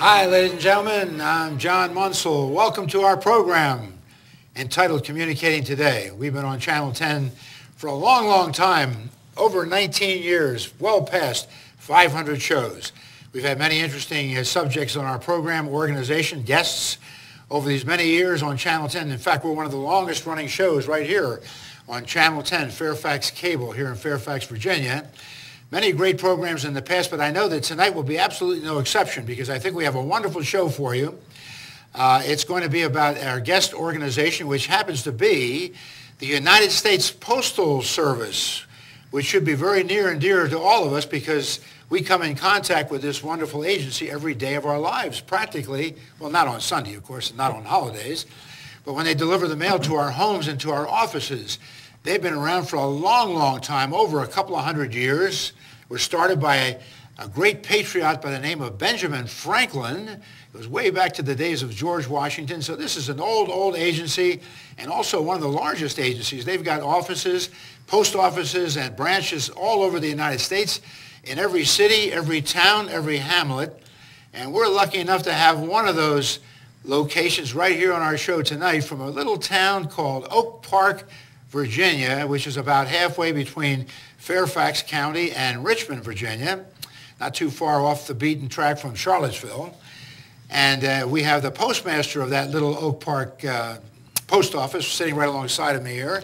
Hi, ladies and gentlemen. I'm John Monsul. Welcome to our program entitled Communicating Today. We've been on Channel 10 for a long, long time, over 19 years, well past 500 shows. We've had many interesting subjects on our program, organization, guests over these many years on Channel 10. In fact, we're one of the longest running shows right here on Channel 10, Fairfax Cable here in Fairfax, Virginia. Many great programs in the past, but I know that tonight will be absolutely no exception because I think we have a wonderful show for you. It's going to be about our guest organization, which happens to be the United States Postal Service, which should be very near and dear to all of us because we come in contact with this wonderful agency every day of our lives, practically. Well, not on Sunday, of course, and not on holidays, but when they deliver the mail to our homes and to our offices. They've been around for a long, long time, over a couple of hundred years. Were started by a great patriot by the name of Benjamin Franklin. It was way back to the days of George Washington. So this is an old agency and also one of the largest agencies. They've got offices, post offices, and branches all over the United States in every city, every town, every hamlet. And we're lucky enough to have one of those locations right here on our show tonight from a little town called Oakpark, Virginia, which is about halfway between Fairfax County and Richmond, Virginia, not too far off the beaten track from Charlottesville. And we have the postmaster of that little Oakpark post office sitting right alongside of me here.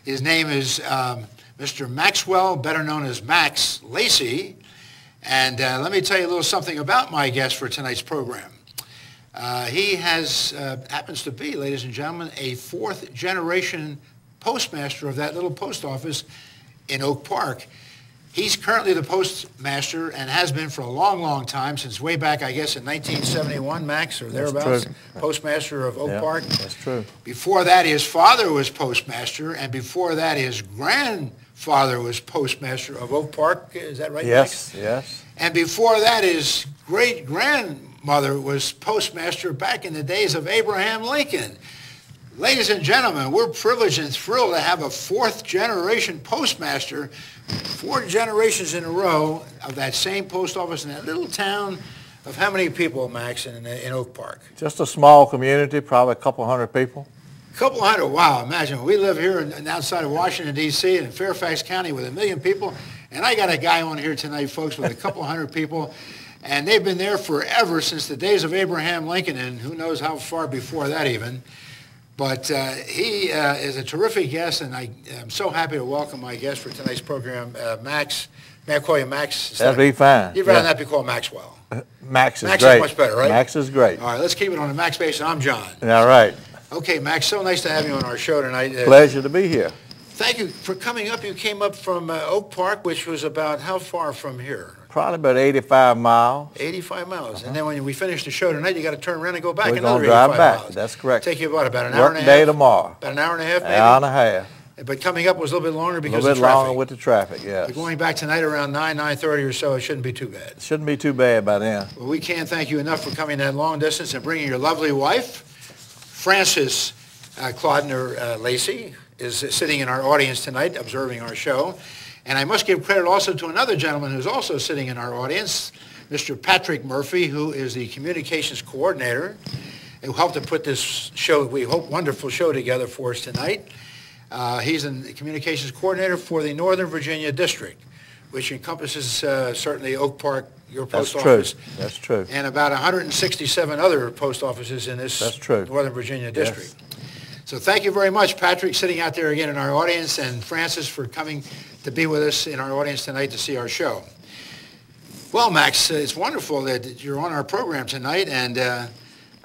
His name is Mr. Maxwell, better known as Max Lacy. And let me tell you a little something about my guest for tonight's program. He happens to be, ladies and gentlemen, a fourth generation postmaster of that little post office in Oak Park. He's currently the postmaster and has been for a long, long time, since way back, I guess, in 1971, Max, or thereabouts, postmaster of Oak Park. That's true. Before that, his father was postmaster, and before that, his grandfather was postmaster of Oak Park. Is that right, Yes, Max? yes. And before that, his great-grandmother was postmaster back in the days of Abraham Lincoln. Ladies and gentlemen, we're privileged and thrilled to have a fourth-generation postmaster, 4 generations in a row of that same post office in that little town of how many people, Max, in Oak Park? Just a small community, probably a couple hundred people. A couple hundred, wow. Imagine, we live here outside of Washington, D.C., in Fairfax County with 1 million people, and I got a guy on here tonight, folks, with a couple hundred people, and they've been there forever since the days of Abraham Lincoln, and who knows how far before that even. But he is a terrific guest, and I am so happy to welcome my guest for tonight's program, Max. May I call you Max? That'd be fine. You'd rather not be called Maxwell. Max is great. Max is much better, right? Max is great. All right, let's keep it on the Max basis. I'm John. All right. Okay, Max, so nice to have you on our show tonight. Pleasure to be here. Thank you for coming up. You came up from Oak Park, which was about how far from here? Probably about 85 miles. 85 miles. And then when we finish the show tonight, you got to turn around and go back We're another 85 going to drive back. miles. That's correct. Take you about an hour and a half? Work day tomorrow. About an hour and a half, maybe? Hour and a half. But coming up was a little bit longer because of of traffic. A little bit longer with the traffic, yes. But going back tonight around 9:30 or so, it shouldn't be too bad. It shouldn't be too bad by then. Well, we can't thank you enough for coming that long distance and bringing your lovely wife. Frances Claudner Lacy is sitting in our audience tonight, observing our show. And I must give credit also to another gentleman who's also sitting in our audience, Mr. Patrick Murphy, who is the communications coordinator, who helped to put this show, we hope, wonderful show together for us tonight. He's the communications coordinator for the Northern Virginia District, which encompasses certainly Oak Park, your post office. That's true. And about 167 other post offices in this Northern Virginia district. Yes. So thank you very much, Patrick, sitting out there again in our audience, and Francis for coming to be with us in our audience tonight to see our show. Well, Max, it's wonderful that you're on our program tonight, and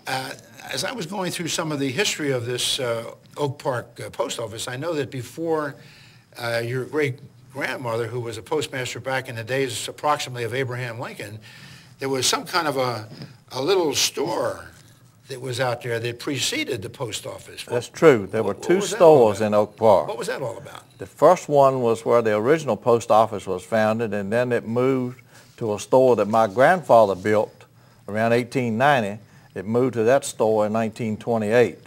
as I was going through some of the history of this Oak Park post office, I know that before your great-grandmother, who was a postmaster back in the days approximately of Abraham Lincoln, there was some kind of a little store that was out there that preceded the post office. That's true. There were 2 stores in Oak Park. What was that all about? The first one was where the original post office was founded, and then it moved to a store that my grandfather built around 1890. It moved to that store in 1928.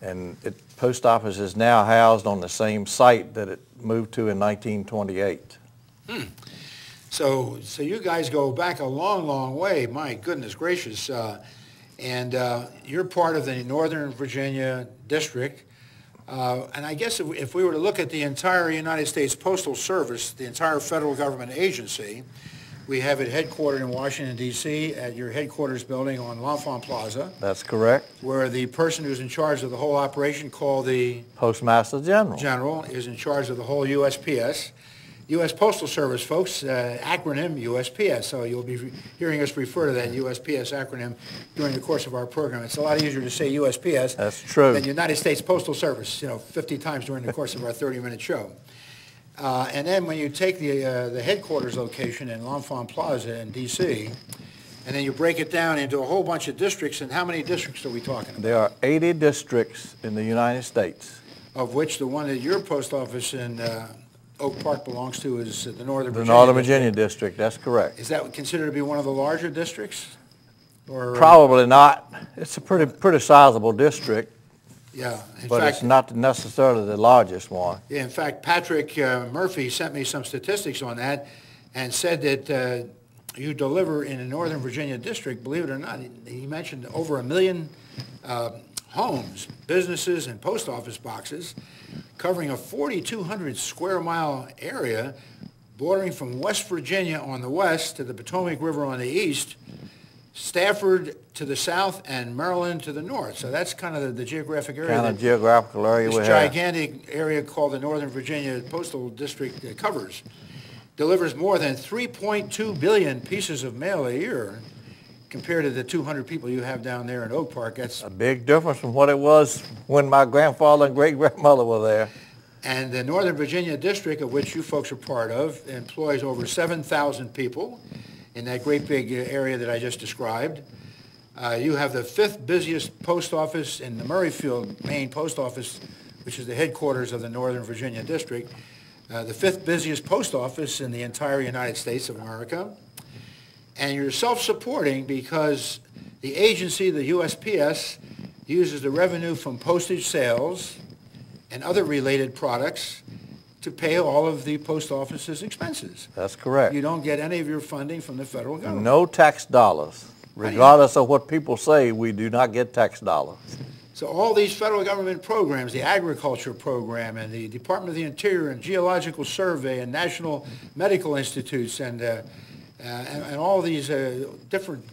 And the post office is now housed on the same site that it moved to in 1928. So you guys go back a long, long way. My goodness gracious. And you're part of the Northern Virginia District. And I guess if we were to look at the entire United States Postal Service, the entire federal government agency, we have it headquartered in Washington, D.C. at your headquarters building on L'Enfant Plaza. That's correct. Where the person who's in charge of the whole operation, called the Postmaster General, is in charge of the whole USPS. U.S. Postal Service, folks, acronym USPS. So you'll be hearing us refer to that USPS acronym during the course of our program. It's a lot easier to say USPS That's true. than United States Postal Service, 50 times during the course of our 30-minute show. And then when you take the headquarters location in L'Enfant Plaza in D.C., and then you break it down into a whole bunch of districts, and how many districts are we talking about? There are 80 districts in the United States. Of which the one that your post office in Oakpark belongs to is the Northern Virginia. The Northern Virginia District, that's correct. Is that considered to be one of the larger districts? Or Probably not. It's a pretty sizable district. Yeah, but it's not necessarily the largest one. Yeah, in fact, Patrick Murphy sent me some statistics on that and said that you deliver in the Northern Virginia District, believe it or not, he mentioned over 1 million homes, businesses, and post office boxes, covering a 4,200 square mile area bordering from West Virginia on the west to the Potomac River on the east, Stafford to the south, and Maryland to the north. So that's kind of the geographic area. Kind of geographical area we have. This gigantic area called the Northern Virginia Postal District covers. Delivers more than 3.2 billion pieces of mail a year compared to the 200 people you have down there in Oakpark. That's a big difference from what it was when my grandfather and great-grandmother were there. And the Northern Virginia District, of which you folks are part of, employs over 7,000 people in that great big area that I just described. You have the 5th busiest post office in the Murrayfield, Maine post office, which is the headquarters of the Northern Virginia District. The 5th busiest post office in the entire United States of America. And you're self-supporting because the agency, the USPS, uses the revenue from postage sales and other related products to pay all of the post office's expenses. That's correct. You don't get any of your funding from the federal government. No tax dollars. Regardless of what people say, we do not get tax dollars. So all these federal government programs, the agriculture program and the Department of the Interior and Geological Survey and National Medical Institutes and all these different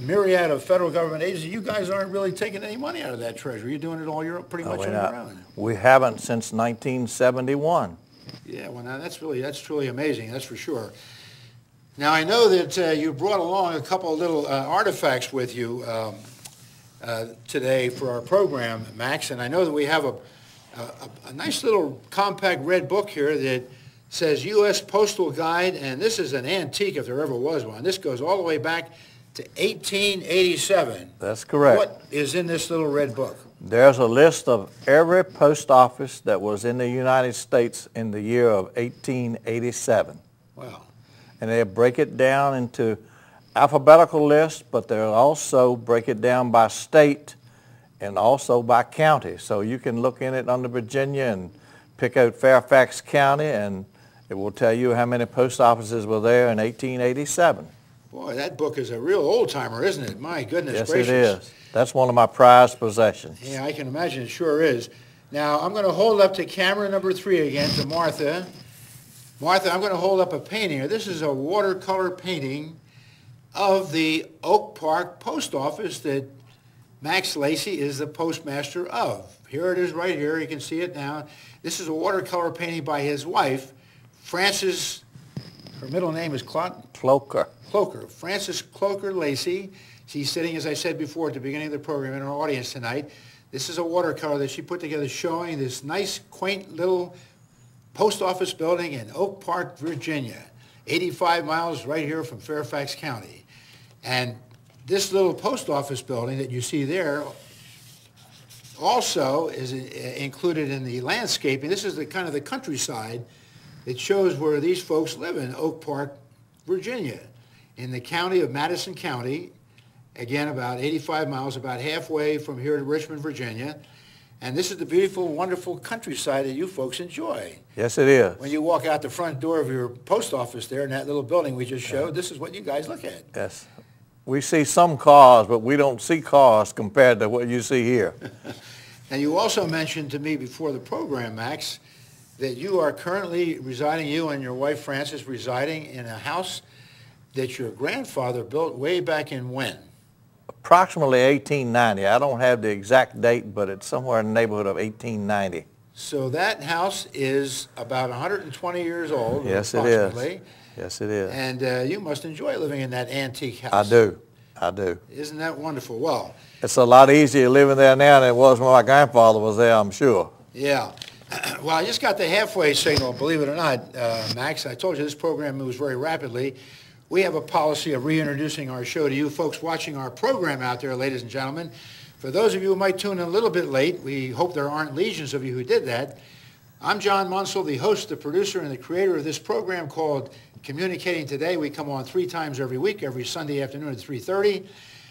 myriad of federal government agencies, you guys aren't really taking any money out of that treasury. You're doing it all pretty much on your own. We haven't since 1971. Yeah, well, now that's truly amazing. That's for sure. Now I know that you brought along a couple of little artifacts with you today for our program, Max, and I know that we have a nice little compact red book here that says U.S. Postal Guide, and this is an antique if there ever was one. This goes all the way back to 1887. That's correct. What is in this little red book? There's a list of every post office that was in the United States in the year of 1887. Wow. And they break it down into alphabetical lists, but they'll also break it down by state and also by county. So you can look in it under Virginia and pick out Fairfax County, and it will tell you how many post offices were there in 1887. Boy, that book is a real old-timer, isn't it? My goodness gracious. Yes, it is. That's one of my prized possessions. Yeah, I can imagine it sure is. Now, I'm going to hold up to camera number 3 again to Martha. Martha, I'm going to hold up a painting here. This is a watercolor painting of the Oakpark Post Office that Max Lacy is the postmaster of. Here it is right here. You can see it now. This is a watercolor painting by his wife, Frances. Her middle name is Cloker. Cloker. Frances Cloker Lacy. She's sitting, as I said before, at the beginning of the program in our audience tonight. This is a watercolor that she put together showing this nice, quaint little post office building in Oakpark, Virginia, 85 miles right here from Fairfax County. And this little post office building that you see there also is included in the landscaping. This is the kind of the countryside that shows where these folks live in Oakpark, Virginia, in the county of Madison County, again about 85 miles, about halfway from here to Richmond, Virginia. And this is the beautiful, wonderful countryside that you folks enjoy. Yes, it is. When you walk out the front door of your post office there in that little building we just showed, this is what you guys look at. Yes. We see some cars, but we don't see cars compared to what you see here. Now, you also mentioned to me before the program, Max, that you are currently residing, you and your wife Frances, residing in a house that your grandfather built way back in when? Approximately 1890. I don't have the exact date, but it's somewhere in the neighborhood of 1890. So that house is about 120 years old. Yes, it is. Yes, it is. And you must enjoy living in that antique house. I do. I do. Isn't that wonderful? Well, it's a lot easier living there now than it was when my grandfather was there, I'm sure. Yeah. Well, I just got the halfway signal, believe it or not, Max. I told you this program moves very rapidly. We have a policy of reintroducing our show to you folks watching our program out there, ladies and gentlemen. For those of you who might tune in a little bit late, we hope there aren't legions of you who did that. I'm John Monsul, the host, the producer, and the creator of this program called Communicating Today. We come on 3 times every week, every Sunday afternoon at 3:30,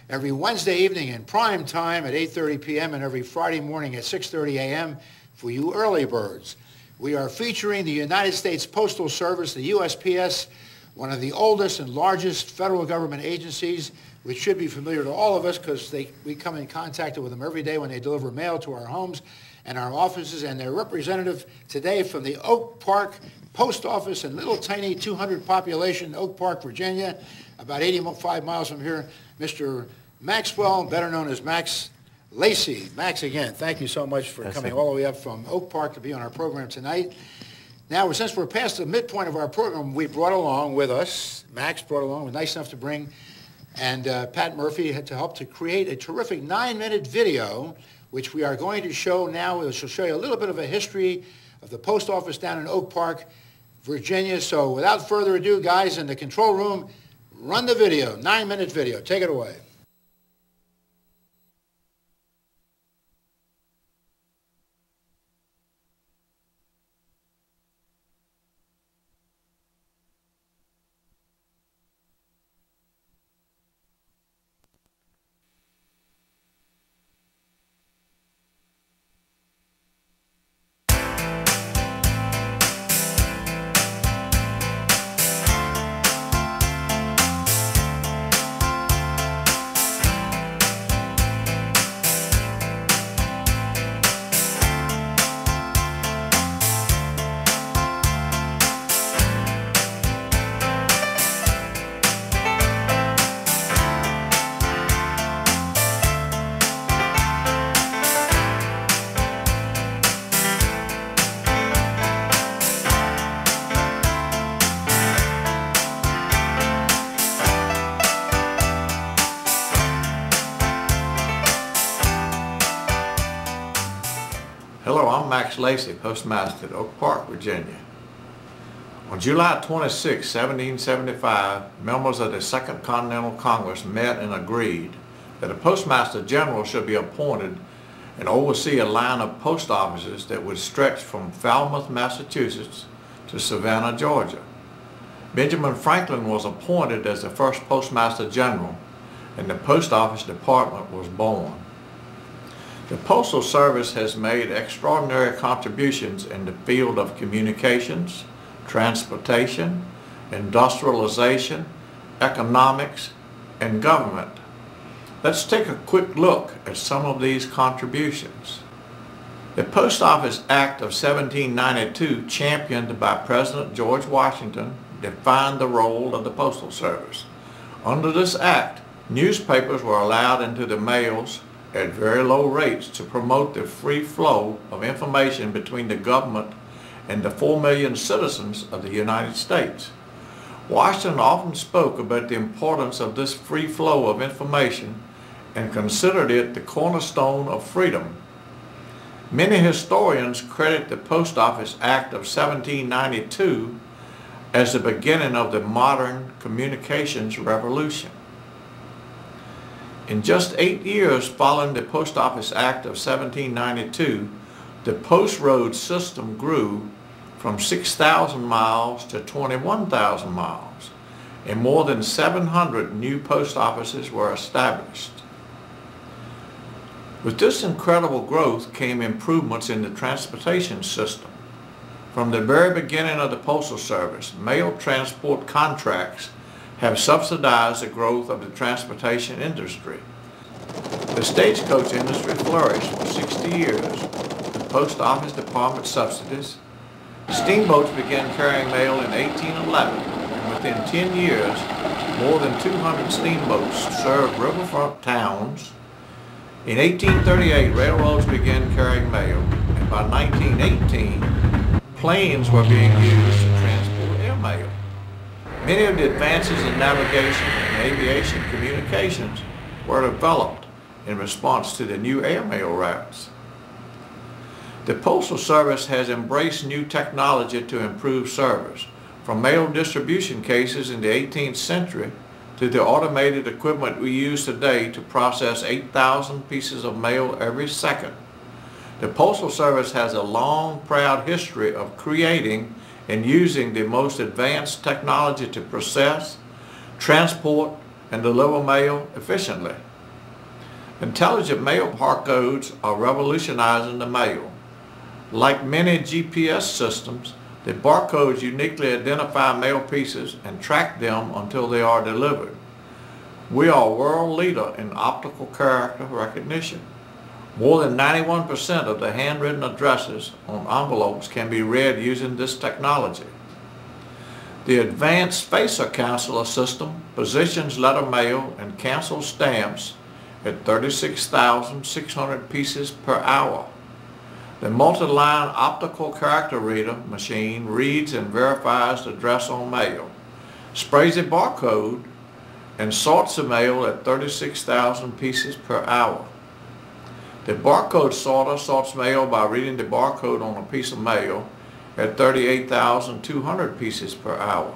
every Wednesday evening in prime time at 8:30 p.m., and every Friday morning at 6:30 a.m. for you early birds. We are featuring the United States Postal Service, the USPS, one of the oldest and largest federal government agencies, which should be familiar to all of us because we come in contact with them every day when they deliver mail to our homes and our offices. And their representative today from the Oakpark Post Office in little tiny 200 population, Oakpark, Virginia, about 85 miles from here, Mr. Maxwell, better known as Max Lacy. Max, again, thank you so much for coming all the way up from Oakpark to be on our program tonight. Now, since we're past the midpoint of our program, we brought along with us, Max brought along, was nice enough to bring, and Pat Murphy had to help to create a terrific 9-minute video, which we are going to show now. Which will show you a little bit of a history of the post office down in Oakpark, Virginia. So without further ado, guys in the control room, run the video, 9-minute video. Take it away. Hello, I'm Max Lacy, Postmaster at Oakpark, Virginia. On July 26, 1775, members of the Second Continental Congress met and agreed that a Postmaster General should be appointed and oversee a line of post offices that would stretch from Falmouth, Massachusetts to Savannah, Georgia. Benjamin Franklin was appointed as the first Postmaster General, and the Post Office Department was born. The Postal Service has made extraordinary contributions in the field of communications, transportation, industrialization, economics, and government. Let's take a quick look at some of these contributions. The Post Office Act of 1792, championed by President George Washington, defined the role of the Postal Service. Under this act, newspapers were allowed into the mails at very low rates to promote the free flow of information between the government and the 4 million citizens of the United States. Washington often spoke about the importance of this free flow of information and considered it the cornerstone of freedom. Many historians credit the Post Office Act of 1792 as the beginning of the modern communications revolution. In just 8 years following the Post Office Act of 1792, the post road system grew from 6,000 miles to 21,000 miles, and more than 700 new post offices were established. With this incredible growth came improvements in the transportation system. From the very beginning of the Postal Service, mail transport contracts have subsidized the growth of the transportation industry. The stagecoach industry flourished for 60 years with Post Office Department subsidies. Steamboats began carrying mail in 1811, and within 10 years, more than 200 steamboats served riverfront towns. In 1838, railroads began carrying mail, and by 1918, planes were being used to transport airmail. Many of the advances in navigation and aviation communications were developed in response to the new airmail routes. The Postal Service has embraced new technology to improve service, from mail distribution cases in the 18th century to the automated equipment we use today to process 8,000 pieces of mail every second. The Postal Service has a long, proud history of creating and using the most advanced technology to process, transport, and deliver mail efficiently. Intelligent mail barcodes are revolutionizing the mail. Like many GPS systems, the barcodes uniquely identify mail pieces and track them until they are delivered. We are a world leader in optical character recognition. More than 91% of the handwritten addresses on envelopes can be read using this technology. The advanced Spacer Canceller system positions letter mail and cancels stamps at 36,600 pieces per hour. The multi-line optical character reader machine reads and verifies the address on mail, sprays a barcode, and sorts the mail at 36,000 pieces per hour. The barcode sorter sorts mail by reading the barcode on a piece of mail at 38,200 pieces per hour.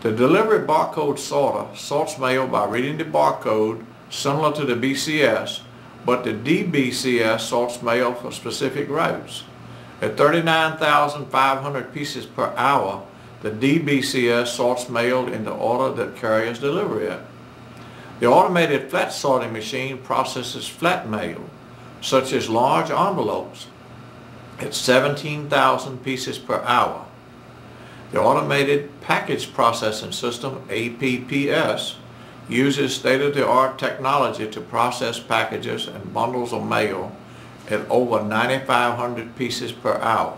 The delivery barcode sorter sorts mail by reading the barcode similar to the BCS, but the DBCS sorts mail for specific routes. At 39,500 pieces per hour, the DBCS sorts mail in the order that carriers deliver it. The automated flat sorting machine processes flat mail, such as large envelopes, at 17,000 pieces per hour. The automated package processing system, APPS, uses state-of-the-art technology to process packages and bundles of mail at over 9,500 pieces per hour.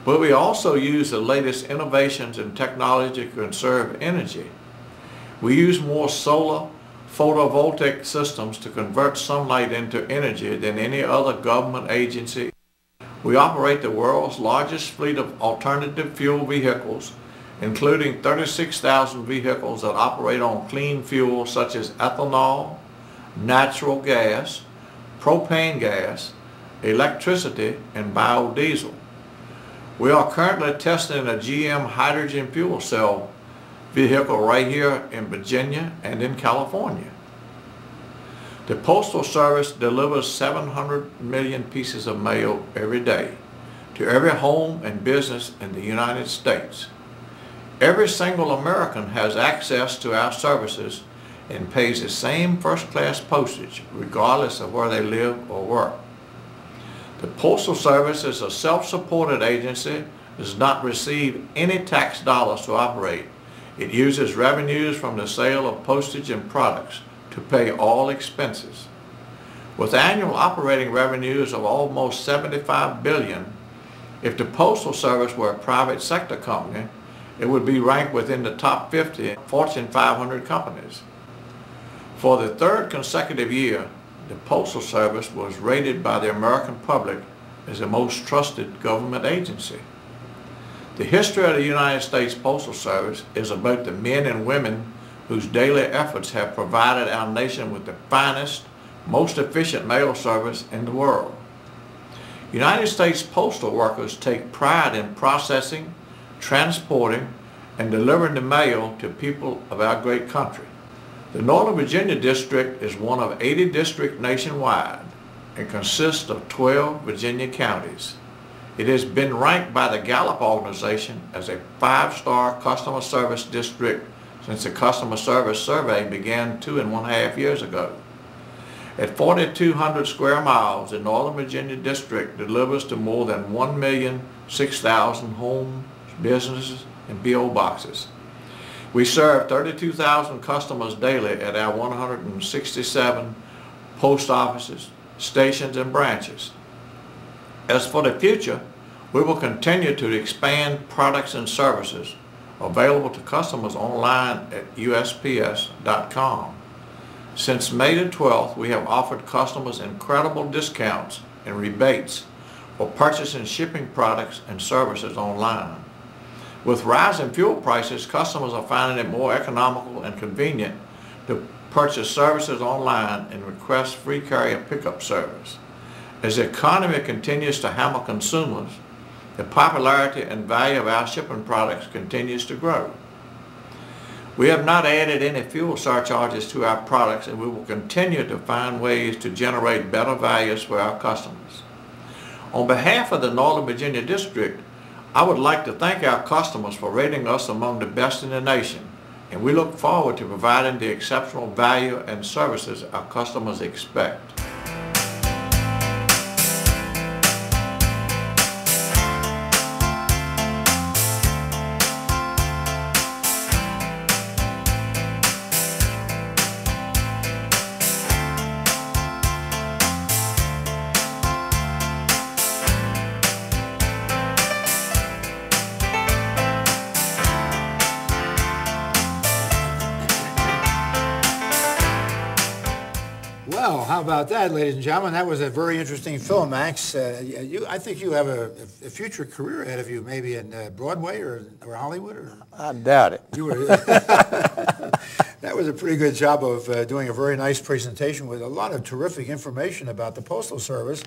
But we also use the latest innovations in technology to conserve energy. We use more solar photovoltaic systems to convert sunlight into energy than any other government agency. We operate the world's largest fleet of alternative fuel vehicles, including 36,000 vehicles that operate on clean fuels such as ethanol, natural gas, propane gas, electricity, and biodiesel. We are currently testing a GM hydrogen fuel cell vehicle right here in Virginia and in California. The Postal Service delivers 700 million pieces of mail every day to every home and business in the United States. Every single American has access to our services and pays the same first-class postage regardless of where they live or work. The Postal Service is a self-supported agency, does not receive any tax dollars to operate. It uses revenues from the sale of postage and products to pay all expenses. With annual operating revenues of almost $75 billion, if the Postal Service were a private sector company, it would be ranked within the top 50 Fortune 500 companies. For the third consecutive year, the Postal Service was rated by the American public as the most trusted government agency. The history of the United States Postal Service is about the men and women whose daily efforts have provided our nation with the finest, most efficient mail service in the world. United States postal workers take pride in processing, transporting, and delivering the mail to people of our great country. The Northern Virginia District is one of 80 districts nationwide and consists of 12 Virginia counties. It has been ranked by the Gallup organization as a 5-star customer service district since the customer service survey began 2.5 years ago. At 4,200 square miles, the Northern Virginia District delivers to more than 1,006,000 homes, businesses, and P.O. boxes. We serve 32,000 customers daily at our 167 post offices, stations, and branches. As for the future, we will continue to expand products and services available to customers online at USPS.com. Since May the 12th, we have offered customers incredible discounts and rebates for purchasing and shipping products and services online. With rising fuel prices, customers are finding it more economical and convenient to purchase services online and request free carrier pickup service. As the economy continues to hammer consumers, the popularity and value of our shipping products continues to grow. We have not added any fuel surcharges to our products, and we will continue to find ways to generate better values for our customers. On behalf of the Northern Virginia District, I would like to thank our customers for rating us among the best in the nation, and we look forward to providing the exceptional value and services our customers expect. Well, how about that, ladies and gentlemen? That was a very interesting film, Max. I think you have a future career ahead of you, maybe in Broadway or Hollywood. Or? I doubt it. You were, that was a pretty good job of doing a very nice presentation with a lot of terrific information about the Postal Service.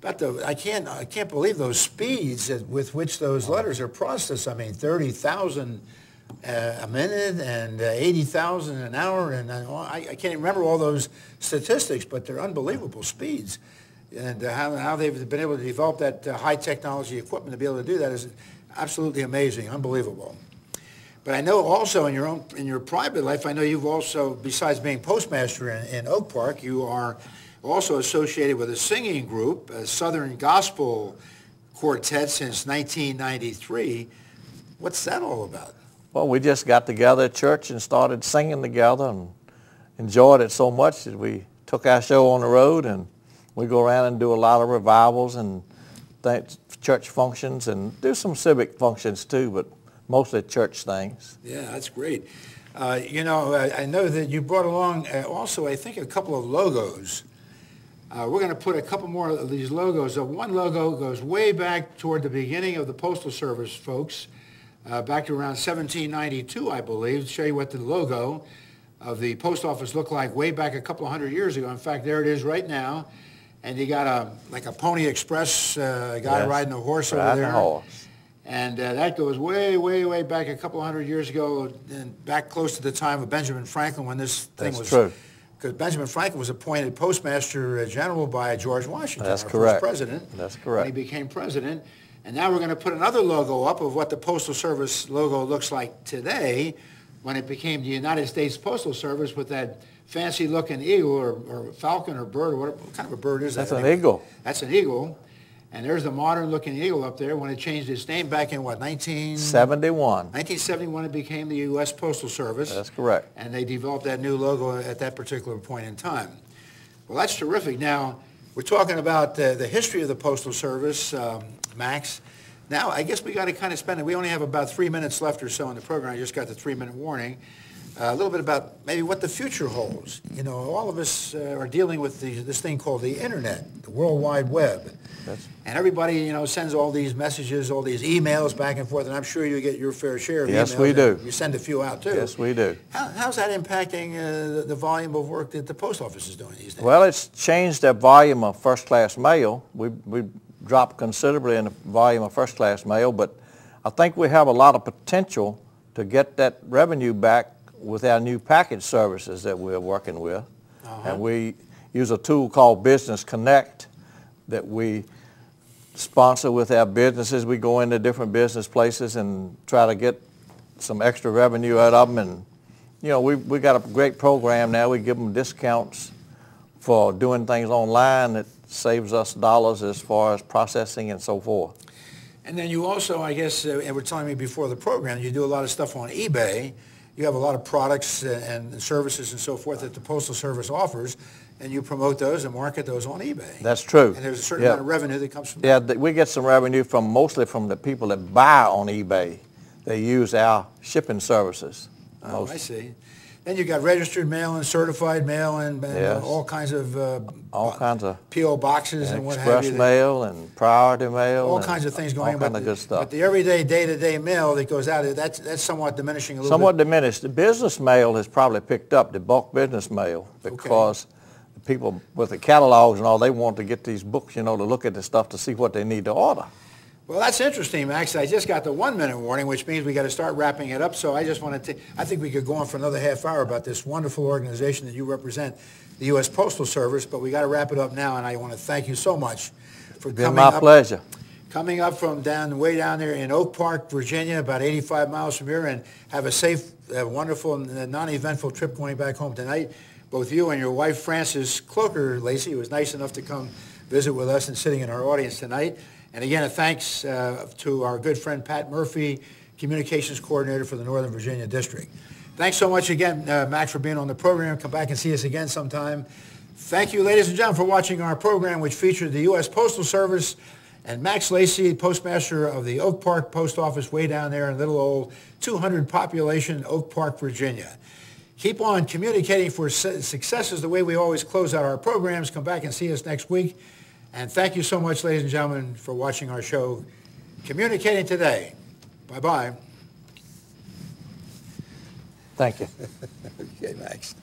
I can't believe those speeds with which those letters are processed. I mean, 30,000 a minute and 80,000 an hour, and I can't even remember all those statistics, but they're unbelievable speeds. And how they've been able to develop that high technology equipment to be able to do that is absolutely amazing, unbelievable. But I know also in your private life, I know you've also, besides being postmaster in Oakpark, you are also associated with a singing group, a Southern Gospel Quartet, since 1993. What's that all about? Well, we just got together at church and started singing together and enjoyed it so much that we took our show on the road, and we go around and do a lot of revivals and church functions and do some civic functions too, but mostly church things. Yeah, that's great. You know, I know that you brought along also, I think, a couple of logos. We're going to put a couple more of these logos. One logo goes way back toward the beginning of the Postal Service, folks. Back to around 1792, I believe, to show you what the logo of the post office looked like way back a couple of hundred years ago. In fact, there it is right now. And you got like a Pony Express guy riding a horse over there. And that goes way, way, way back a couple of hundred years ago, and back close to the time of Benjamin Franklin when this thing was. True. Because Benjamin Franklin was appointed Postmaster General by George Washington, our first president. That's correct. When he became president. And now we're going to put another logo up of what the Postal Service logo looks like today when it became the United States Postal Service, with that fancy-looking eagle or falcon or bird, or what kind of a bird is that? That's an eagle. That's an eagle. And there's the modern-looking eagle up there when it changed its name back in, what, 1971? 1971 it became the U.S. Postal Service. That's correct. And they developed that new logo at that particular point in time. Well, that's terrific. Now, we're talking about the history of the Postal Service, Max. Now, I guess we got to kind of spend it. We only have about 3 minutes left or so in the program. I just got the 3-minute warning. A little bit about maybe what the future holds. You know, all of us are dealing with this thing called the Internet, the World Wide Web. And everybody, you know, sends all these messages, all these emails back and forth, and I'm sure you get your fair share of emails. Yes, we do. You send a few out, too. Yes, we do. How's that impacting the volume of work that the post office is doing these days? Well, it's changed the volume of first-class mail. We dropped considerably in the volume of first-class mail, but I think we have a lot of potential to get that revenue back with our new package services that we're working with. And we use a tool called Business Connect that we sponsor with our businesses. We go into different business places and try to get some extra revenue out of them. And, you know, we got a great program now. We give them discounts for doing things online. It saves us dollars as far as processing and so forth. And then you also, I guess, and were telling me before the program, you do a lot of stuff on eBay. You have a lot of products and services and so forth that the Postal Service offers, and you promote those and market those on eBay. That's true. And there's a certain amount of revenue that comes from that. that. We get some revenue mostly from the people that buy on eBay. They use our shipping services. Oh, I see. Then you got registered mail and certified mail and Yes. all kinds of P.O. boxes and what have express you. mail and priority mail. All kinds of things going on. All kind of good stuff. But the everyday, day-to-day mail that goes out, that's somewhat diminishing a little bit. Somewhat diminished. The business mail has probably picked up, the bulk business mail, because the people with the catalogs and all, they want to get these books, to look at the stuff to see what they need to order. Well, that's interesting, Max. I just got the 1-minute warning, which means we got to start wrapping it up. So I just want to I think we could go on for another half hour about this wonderful organization that you represent, the U.S. Postal Service, but we got to wrap it up now, and I want to thank you so much for coming up. It's been my pleasure. Coming up from way down there in Oakpark, Virginia, about 85 miles from here, and have a safe, wonderful, non-eventful trip going back home tonight. Both you and your wife, Frances Cloaker Lacy, who was nice enough to come visit with us and sitting in our audience tonight. And again, a thanks to our good friend Pat Murphy, Communications Coordinator for the Northern Virginia District. Thanks so much again, Max, for being on the program. Come back and see us again sometime. Thank you, ladies and gentlemen, for watching our program, which featured the U.S. Postal Service and Max Lacy, Postmaster of the Oakpark Post Office way down there in little old 200 population Oakpark, Virginia. Keep on communicating for successes the way we always close out our programs. Come back and see us next week. And thank you so much, ladies and gentlemen, for watching our show, Communicating Today. Bye-bye. Thank you. Okay, Max.